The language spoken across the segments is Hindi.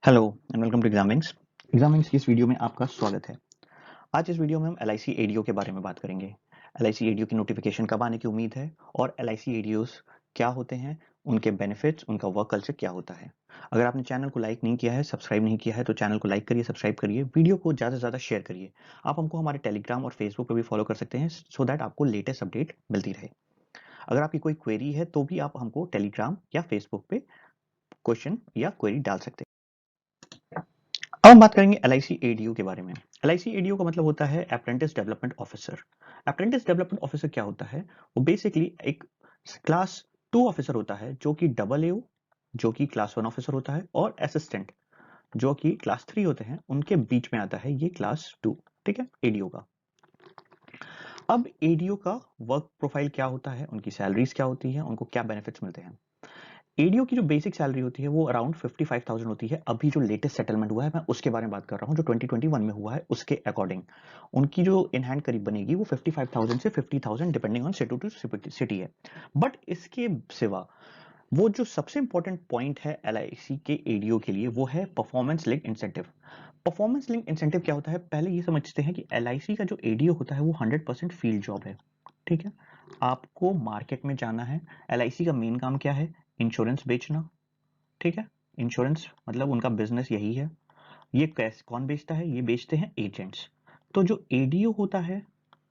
Hello and welcome to Examings. Examings की इस वीडियो में आपका स्वागत है। आज इस वीडियो में हम एलआईसी एडीओ के बारे में बात करेंगे। एलआईसी एडीओ की नोटिफिकेशन कब आने की उम्मीद है और एलआईसी एडीओस क्या होते हैं, उनके बेनिफिट्स, उनका वर्क कल्चर क्या होता है। अगर आपने चैनल को लाइक नहीं किया है, सब्सक्राइब नहीं किया है तो चैनल को लाइक करिए, सब्सक्राइब करिए, वीडियो को ज़्यादा से ज़्यादा शेयर करिए। आप हमको हमारे टेलीग्राम और फेसबुक पर भी फॉलो कर सकते हैं सो दैट आपको लेटेस्ट अपडेट मिलती रहे। अगर आपकी कोई क्वेरी है तो भी आप हमको टेलीग्राम या फेसबुक पे क्वेश्चन या क्वेरी डाल सकते हैं। अब हम बात करेंगे एलआईसी एडीओ के बारे में। एलआईसी एडीओ का मतलब होता है apprentice development officer. Apprentice development officer क्या होता है? वो बेसिकली एक क्लास 2 ऑफिसर होता है जो कि डबल एओ जो कि क्लास 1 ऑफिसर होता है और असिस्टेंट जो कि क्लास 3 होते हैं, उनके बीच में आता है ये क्लास 2। ठीक है, एडीओ का। अब एडीओ का वर्क प्रोफाइल क्या होता है, उनकी सैलरीज क्या होती है, उनको क्या बेनिफिट्स मिलते हैं। एडीओ की जो बेसिक सैलरी होती है वो अराउंड 55,000 होती है। अभी जो लेटेस्ट सेटलमेंट हुआ है मैं उसके बारे में बात कर रहा हूँ, जो 2021 में हुआ है उसके अकॉर्डिंग उनकी जो इन हैंड करीब बनेगी वो 55,000 से 50,000 depending on city to city है। बट इसके सिवा वो जो सबसे इंपॉर्टेंट पॉइंट है एलआईसी के एडीओ के लिए वो है performance link incentive. Performance link incentive क्या होता है? पहले ये समझते हैं कि एलआईसी का जो एडीओ होता है वो 100% फील्ड जॉब है। ठीक है, आपको मार्केट में जाना है। एलआईसी का मेन काम क्या है? इंश्योरेंस बेचना। ठीक है, इंश्योरेंस मतलब उनका बिजनेस यही है। ये कैसे कौन बेचता है? ये बेचते हैं एजेंट्स। तो जो एडीओ होता है,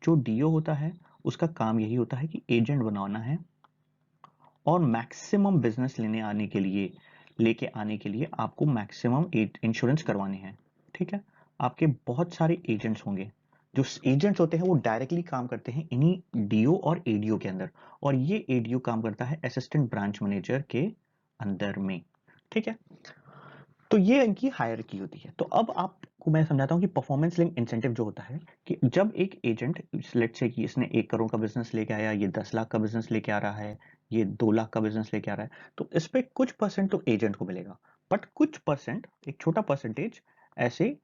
जो डीओ होता है, उसका काम यही होता है कि एजेंट बनाना है और मैक्सिमम बिजनेस लेके आने के लिए आपको मैक्सिमम इंश्योरेंस करवाने हैं। ठीक है, आपके बहुत सारे एजेंट्स होंगे। जो एजेंट्स होते हैं वो डायरेक्टली काम करते हैं इन्हीं डीओ और एडीओ के अंदर, और ये एडीओ काम करता है असिस्टेंट ब्रांच मैनेजर के अंदर में। ठीक है, तो ये इनकी हायरार्की होती है। तो अब आपको मैं समझाता हूँ कि परफॉर्मेंस लिंक इंसेंटिव जो होता है कि जब एक एजेंट, लेट्स से कि इसने 1 करोड़ का बिजनेस लेके आया, ये 10 लाख का बिजनेस लेके आ रहा है, ये 2 लाख का बिजनेस लेके आ रहा है, तो इस पे कुछ परसेंट तो एजेंट को मिलेगा, बट कुछ परसेंट, एक छोटा परसेंटेज ऐसे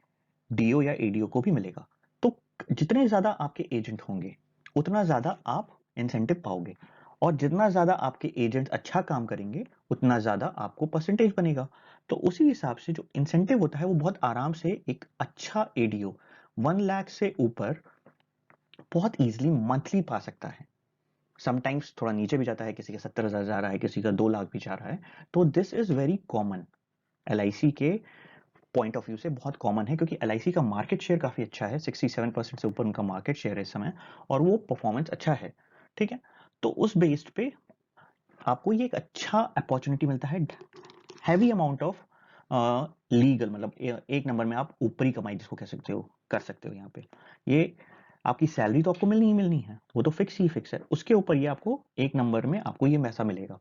डीओ या एडीओ को भी मिलेगा। तो जितने ज्यादा आपके एजेंट होंगे उतना ज्यादा आप इंसेंटिव पाओगे, और जितना ज्यादा आपके एजेंट अच्छा काम करेंगे उतना ज्यादा आपको परसेंटेज बनेगा। तो उसी हिसाब से जो इंसेंटिव होता है वो बहुत आराम से एक अच्छा एडीओ 1 लाख से ऊपर बहुत इजीली मंथली पा सकता है। समटाइम्स थोड़ा नीचे भी जाता है, किसी का 70,000 जा रहा है, किसी का 2 लाख भी जा रहा है। तो this is very common, LIC के पॉइंट ऑफ व्यू से बहुत कॉमन है, क्योंकि एलआईसी का मार्केट शेयर काफी अच्छा है, 67% से ऊपर उनका मार्केट शेयर है इस समय, और वो परफॉर्मेंस अच्छा है। ठीक है, तो उस बेस्ड पे आपको ये एक अच्छा अपॉर्चुनिटी मिलता है। हैवी अमाउंट ऑफ लीगल, मतलब एक नंबर में आप ऊपरी कमाई जिसको कह सकते हो कर सकते हो यहाँ पे। ये आपकी सैलरी तो आपको मिलनी ही मिलनी है, वो तो फिक्स ही फिक्स है, उसके ऊपर ये आपको एक नंबर में आपको ये पैसा मिलेगा।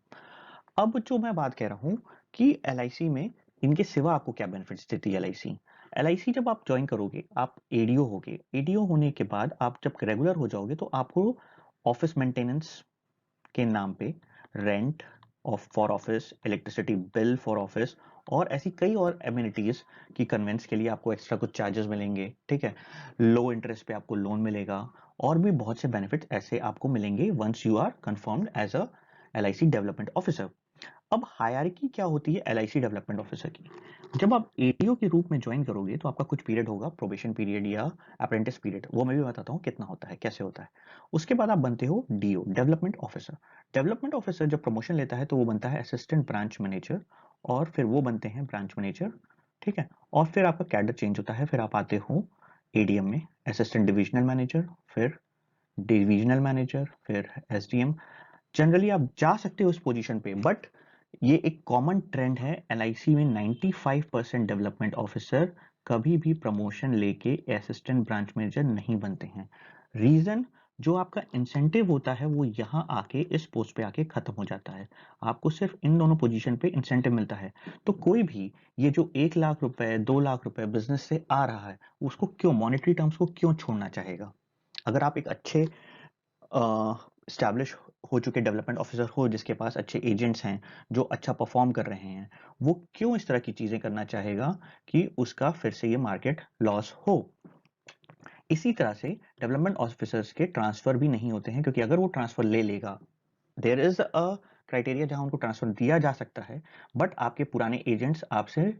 अब जो मैं बात कह रहा हूँ कि एलआईसी में इनके सिवा आपको क्या बेनिफिट्स देती है एलआईसी। एलआईसी जब आप ज्वाइन करोगे, आप एडीओ होगे, एडीओ होने के बाद आप जब रेगुलर हो जाओगे तो आपको ऑफिस मेंटेनेंस के नाम पे rent of for office, electricity bill for office, और ऐसी कई और एमिनिटीज की कन्वेंस के लिए आपको एक्स्ट्रा कुछ चार्जेस मिलेंगे। ठीक है, लो इंटरेस्ट पे आपको लोन मिलेगा, और भी बहुत से बेनिफिट ऐसे आपको मिलेंगे once you are confirmed as a LIC development officer. अब हायरार्की क्या होती है एलआईसी डेवलपमेंट ऑफिसर की? जब आप एडीओ के रूप में ज्वाइन करोगे तो आपका कुछ पीरियड होगा, प्रोबेशन पीरियड या अप्रेंटिस पीरियड, वो मैं भी बताता हूँ कितना होता है, कैसे होता है। उसके बाद आप बनते हो DO, development officer. Development officer जब प्रमोशन लेता है तो वो बनता है असिस्टेंट ब्रांच मैनेजर, और फिर वो बनते हैं ब्रांच मैनेजर। ठीक है, और फिर आपका कैडर चेंज होता है, फिर आप आते हो एडीएम में असिस्टेंट डिविजनल मैनेजर, फिर डिविजनल मैनेजर, फिर एसडीएम। जनरली आप जा सकते हो उस पोजीशन पे, बट ये एक कॉमन ट्रेंड है एलआईसी में, 95% डेवलपमेंट ऑफिसर कभी भी प्रमोशन लेके असिस्टेंट ब्रांच मैनेजर नहीं बनते हैं। रीजन, जो आपका इंसेंटिव होता है वो यहाँ आके इस पोस्ट पे आके खत्म हो जाता है। आपको सिर्फ इन दोनों पोजीशन पे इंसेंटिव मिलता है। तो कोई भी ये जो 1 लाख रुपए 2 लाख रुपए बिजनेस से आ रहा है, उसको क्यों मॉनेटरी टर्म्स को क्यों छोड़ना चाहेगा? अगर आप एक अच्छे स्टैब्लिश हो चुके डेवलपमेंट ऑफिसर हो, जिसके पास अच्छे एजेंट्स हैं, जो अच्छा परफॉर्म कर रहे हैं, वो क्यों इस तरह की चीजें करना चाहेगा कि उसका फिर से ये मार्केट लॉस हो। इसी तरह से डेवलपमेंट ऑफिसर्स के ट्रांसफर भी नहीं होते हैं, क्योंकि अगर वो ट्रांसफर ले लेगा, देयर इज अ क्राइटेरिया जहां उनको ट्रांसफर दिया जा सकता है, बट आपके पुराने एजेंट्स आपसे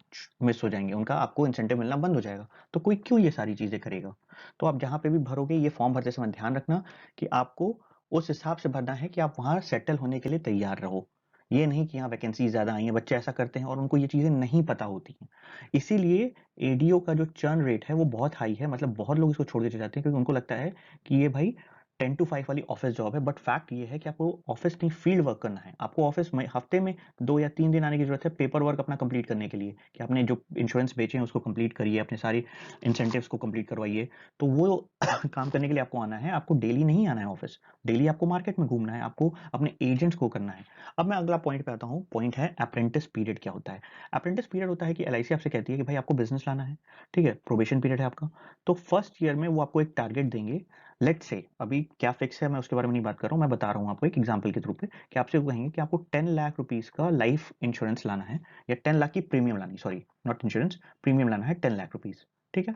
मिस हो जाएंगे, उनका आपको इंसेंटिव मिलना बंद हो जाएगा। तो कोई क्यों ये सारी चीजें करेगा? तो आप जहां पे भी भरोगे ये फॉर्म भरते समय ध्यान रखना कि आपको उस हिसाब से भरना है कि आप वहां सेटल होने के लिए तैयार रहो। ये नहीं कि यहाँ वैकेंसी ज्यादा आई है, बच्चे ऐसा करते हैं और उनको ये चीजें नहीं पता होती हैं। इसीलिए एडीओ का जो चर्न रेट है वो बहुत हाई है, मतलब बहुत लोग इसको छोड़ के चले जाते हैं क्योंकि उनको लगता है कि ये भाई 10 to 5 वाली ऑफिस जॉब है। बट फैक्ट ये है कि आपको ऑफिस नहीं, फील्ड वर्क करना है। आपको ऑफिस में हफ्ते में 2 या 3 दिन आने की जरूरत है पेपर वर्क अपना कंप्लीट करने के लिए, कि आपने जो इंश्योरेंस बेचे हैं उसको कंप्लीट करिए, अपने सारी इंसेंटिव्स को कंप्लीट करवाइए। तो वो काम करने के लिए आपको आना है, आपको डेली नहीं आना है ऑफिस। डेली आपको मार्केट में घूमना है, आपको अपने एजेंट्स को करना है। अब मैं अगला पॉइंट पे आता हूँ। पॉइंट है अप्रेंटिस पीरियड क्या होता है। अप्रेंटिस पीरियड होता है कि एलआईसी आपसे कहती है कि भाई आपको बिजनेस लाना है, ठीक है, प्रोबेशन पीरियड है आपका। तो फर्स्ट ईयर में वो आपको एक टारगेट देंगे। लेट्स से अभी क्या फिक्स है मैं उसके बारे में नहीं बात कर रहा हूँ, मैं बता रहा हूँ आपको एक एग्जांपल के थ्रू पे, कि आपसे वो कहेंगे कि आपको 10 लाख रुपीस का लाइफ इंश्योरेंस लाना है, या 10 लाख की प्रीमियम लानी, सॉरी नॉट इंश्योरेंस, प्रीमियम लाना है 10 लाख रुपीस, ठीक है।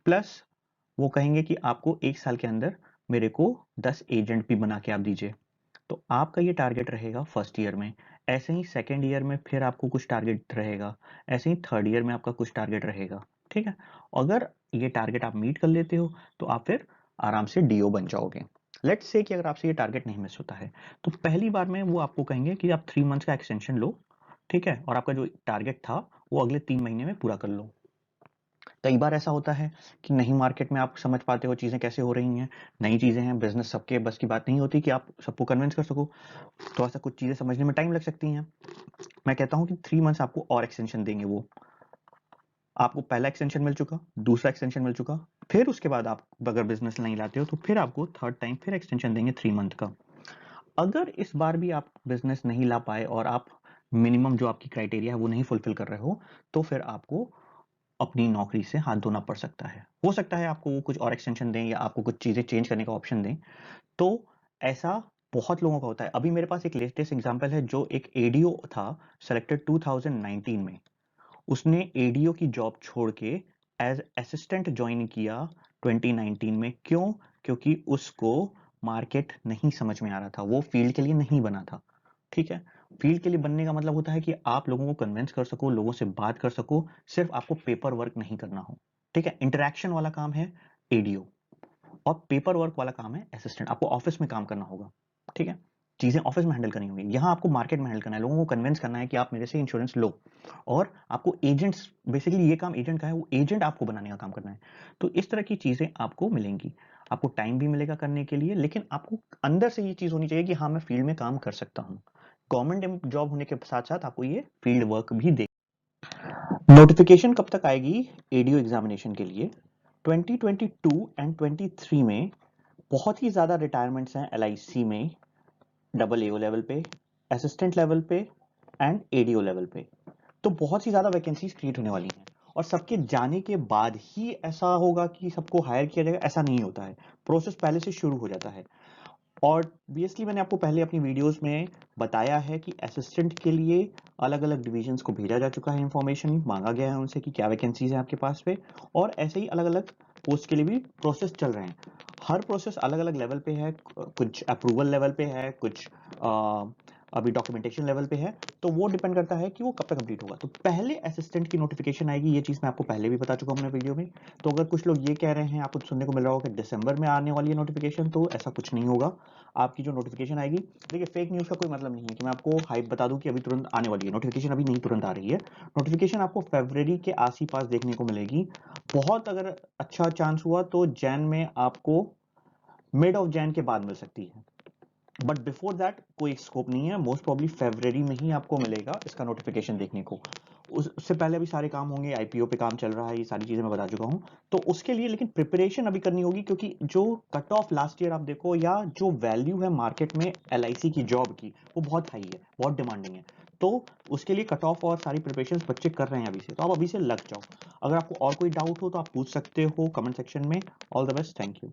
प्लस वो कहेंगे कि आपको 1 साल के अंदर मेरे को 10 एजेंट भी बना के आप दीजिए। तो आपका ये टारगेट रहेगा फर्स्ट ईयर में। ऐसे ही सेकेंड ईयर में फिर आपको कुछ टारगेट रहेगा। ऐसे ही थर्ड ईयर में आपका कुछ टारगेट रहेगा, ठीक है। अगर ये टारगेट आप मीट कर लेते हो तो आप फिर आराम से डीओ बन जाओगे। लेट्स से कि अगर आपसे ये टारगेट नहीं मिस होता है तो पहली बार में वो आपको कहेंगे कि आप 3 मंथ्स का एक्सटेंशन लो, ठीक है, और आपका जो टारगेट था वो अगले 3 महीने में पूरा कर लो। कई बार ऐसा होता है कि नहीं मार्केट में आप समझ पाते हो चीज़ें कैसे हो रही हैं, नई चीज़ें हैं, बिजनेस सबके बस की बात नहीं होती कि आप सबको कन्विंस कर सको। थोड़ा सा कुछ चीज़ें समझने में टाइम लग सकती हैं। मैं कहता हूँ कि 3 मंथ्स आपको और एक्सटेंशन देंगे वो। आपको पहला एक्सटेंशन मिल चुका, दूसरा एक्सटेंशन मिल चुका, फिर उसके बाद आप अगर बिजनेस नहीं लाते हो तो फिर आपको थर्ड टाइम फिर एक्सटेंशन देंगे 3 मंथ का। अगर इस बार भी आप बिजनेस नहीं ला पाए और आप मिनिमम जो आपकी क्राइटेरिया है वो नहीं फुलफिल कर रहे हो, तो फिर आपको अपनी नौकरी से हाथ धोना पड़ सकता है। हो सकता है आपको वो कुछ और एक्सटेंशन दें या आपको कुछ चीज़ें चेंज करने का ऑप्शन दें। तो ऐसा बहुत लोगों का होता है। अभी मेरे पास एक लेटेस्ट एग्जांपल है, जो एक एडीओ था सेलेक्टेड 2019 में। उसने एडीओ की जॉब छोड़ के एज असिस्टेंट ज्वाइन किया 2019 में। क्यों? क्योंकि उसको मार्केट नहीं समझ में आ रहा था, वो फील्ड के लिए नहीं बना था, ठीक है। फील्ड के लिए बनने का मतलब होता है कि आप लोगों को कन्विंस कर सको, लोगों से बात कर सको, सिर्फ आपको पेपर वर्क नहीं करना हो, ठीक है। इंटरेक्शन वाला काम है एडीओ, और पेपर वर्क वाला काम है असिस्टेंट। आपको ऑफिस में काम करना होगा, ठीक है, चीजें ऑफिस में हैंडल करनी होगी। यहाँ आपको मार्केट में हैंडल करना है, लोगों को कन्विंस करना है कि आप मेरे से इंश्योरेंस लो। और आपको एजेंट्स, बेसिकली ये काम एजेंट का है, वो एजेंट आपको बनाने का काम करना है। तो इस तरह की चीजें आपको मिलेंगी। आपको टाइम भी मिलेगा करने के लिए, लेकिन आपको अंदर से ये चीज होनी चाहिए कि हाँ मैं फील्ड में काम कर सकता हूँ। गवर्नमेंट जॉब होने के साथ साथ आपको ये फील्ड वर्क भी दे। नोटिफिकेशन कब तक आएगी एडीओ एग्जामिनेशन के लिए? 2022 एंड 23 में बहुत ही ज़्यादा रिटायरमेंट्स हैं एलआईसी में, डबल एओ लेवल पे, असिस्टेंट लेवल पे एंड एडीओ लेवल पे। तो बहुत ही ज़्यादा वैकेंसीज क्रिएट होने वाली हैं, और सबके जाने के बाद ही ऐसा होगा कि सबको हायर किया जाएगा, ऐसा नहीं होता है। प्रोसेस पहले से शुरू हो जाता है। और ऑब्वियसली मैंने आपको पहले अपनी वीडियोस में बताया है कि असिस्टेंट के लिए अलग अलग डिविजन्स को भेजा जा चुका है, इंफॉर्मेशन मांगा गया है उनसे कि क्या वैकेंसीज हैं आपके पास पे, और ऐसे ही अलग अलग पोस्ट के लिए भी प्रोसेस चल रहे हैं। हर प्रोसेस अलग अलग लेवल पे है, कुछ अप्रूवल लेवल पे है, कुछ अभी डॉक्यूमेंटेशन लेवल पे है। तो वो डिपेंड करता है कि वो कब तक कंप्लीट होगा। तो पहले असिस्टेंट की नोटिफिकेशन आएगी, ये चीज़ मैं आपको पहले भी बता चुका हूँ अपने वीडियो में। तो अगर कुछ लोग ये कह रहे हैं, आपको सुनने को मिल रहा होगा कि दिसंबर में आने वाली है नोटिफिकेशन, तो ऐसा कुछ नहीं होगा। आपकी जो नोटिफिकेशन आएगी, देखिए फेक न्यूज़ का कोई मतलब नहीं है कि मैं आपको हाइप बता दूं कि अभी तुरंत आने वाली है नोटिफिकेशन। अभी नहीं तुरंत आ रही है नोटिफिकेशन, आपको फरवरी के आस ही पास देखने को मिलेगी। बहुत अगर अच्छा चांस हुआ तो जैन में आपको, मिड ऑफ जैन के बाद मिल सकती है, बट बिफोर दैट कोई स्कोप नहीं है। मोस्ट प्रॉब्ली फरवरी में ही आपको मिलेगा इसका नोटिफिकेशन देखने को। उससे पहले अभी सारे काम होंगे, आईपीओ पे काम चल रहा है, ये सारी चीजें मैं बता चुका हूँ। तो उसके लिए लेकिन प्रिपरेशन अभी करनी होगी, क्योंकि जो कट ऑफ लास्ट ईयर आप देखो, या जो वैल्यू है मार्केट में एलआईसी की जॉब की, वो बहुत हाई है, बहुत डिमांडिंग है। तो उसके लिए कट ऑफ और सारी प्रिपरेशन बच्चे कर रहे हैं अभी से, तो आप अभी से लग जाओ। अगर आपको और कोई डाउट हो तो आप पूछ सकते हो कमेंट सेक्शन में। All the best, thank you.